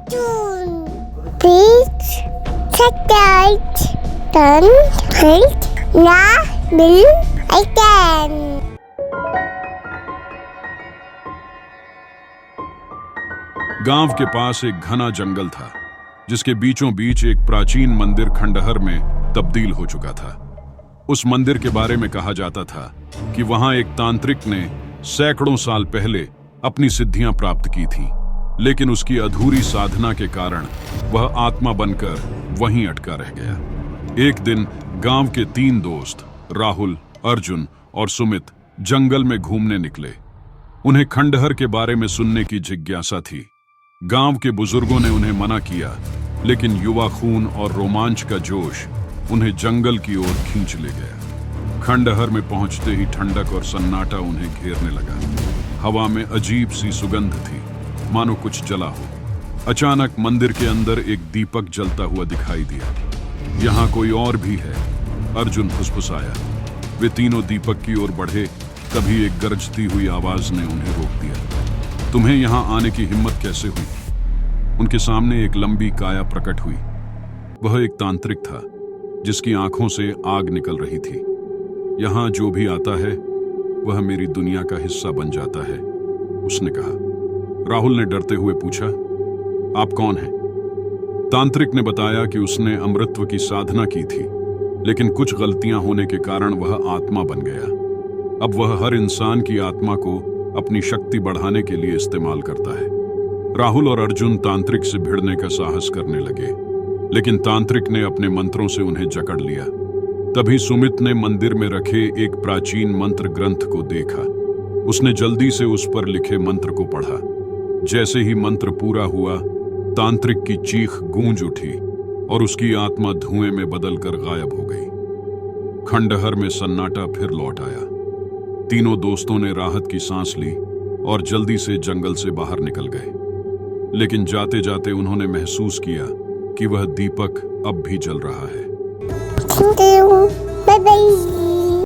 Arjun. Please subscribe, turn hit the bell icon. गांव के पास एक घना जंगल था जिसके बीचों बीच एक प्राचीन मंदिर खंडहर में तब्दील हो चुका था। उस मंदिर के बारे में कहा जाता था कि वहां एक तांत्रिक ने सैकड़ों साल पहले अपनी सिद्धियां प्राप्त की थीं, लेकिन उसकी अधूरी साधना के कारण वह आत्मा बनकर वहीं अटका रह गया। एक दिन गांव के 3 दोस्त राहुल, अर्जुन और सुमित जंगल में घूमने निकले। उन्हें खंडहर के बारे में सुनने की जिज्ञासा थी। गांव के बुजुर्गों ने उन्हें मना किया, लेकिन युवा खून और रोमांच का जोश उन्हें जंगल की ओर खींच ले गया। खंडहर में पहुंचते ही ठंडक और सन्नाटा उन्हें घेरने लगा। हवा में अजीब सी सुगंध थी, मानो कुछ जला हो। अचानक मंदिर के अंदर एक दीपक जलता हुआ दिखाई दिया। यहाँ कोई और भी है, अर्जुन फुसफुसाया। वे तीनों दीपक की ओर बढ़े, तभी एक गरजती हुई आवाज ने उन्हें रोक दिया। तुम्हें यहाँ आने की हिम्मत कैसे हुई? उनके सामने एक लंबी काया प्रकट हुई। वह एक तांत्रिक था जिसकी आंखों से आग निकल रही थी। यहाँ जो भी आता है वह मेरी दुनिया का हिस्सा बन जाता है, उसने कहा। राहुल ने डरते हुए पूछा, आप कौन हैं? तांत्रिक ने बताया कि उसने अमृतत्व की साधना की थी, लेकिन कुछ गलतियां होने के कारण वह आत्मा बन गया। अब वह हर इंसान की आत्मा को अपनी शक्ति बढ़ाने के लिए इस्तेमाल करता है। राहुल और अर्जुन तांत्रिक से भिड़ने का साहस करने लगे, लेकिन तांत्रिक ने अपने मंत्रों से उन्हें जकड़ लिया। तभी सुमित ने मंदिर में रखे एक प्राचीन मंत्र ग्रंथ को देखा। उसने जल्दी से उस पर लिखे मंत्र को पढ़ा। जैसे ही मंत्र पूरा हुआ, तांत्रिक की चीख गूंज उठी और उसकी आत्मा धुएं में बदलकर गायब हो गई। खंडहर में सन्नाटा फिर लौट आया। तीनों दोस्तों ने राहत की सांस ली और जल्दी से जंगल से बाहर निकल गए। लेकिन जाते जाते उन्होंने महसूस किया कि वह दीपक अब भी जल रहा है। Thank you. Bye bye.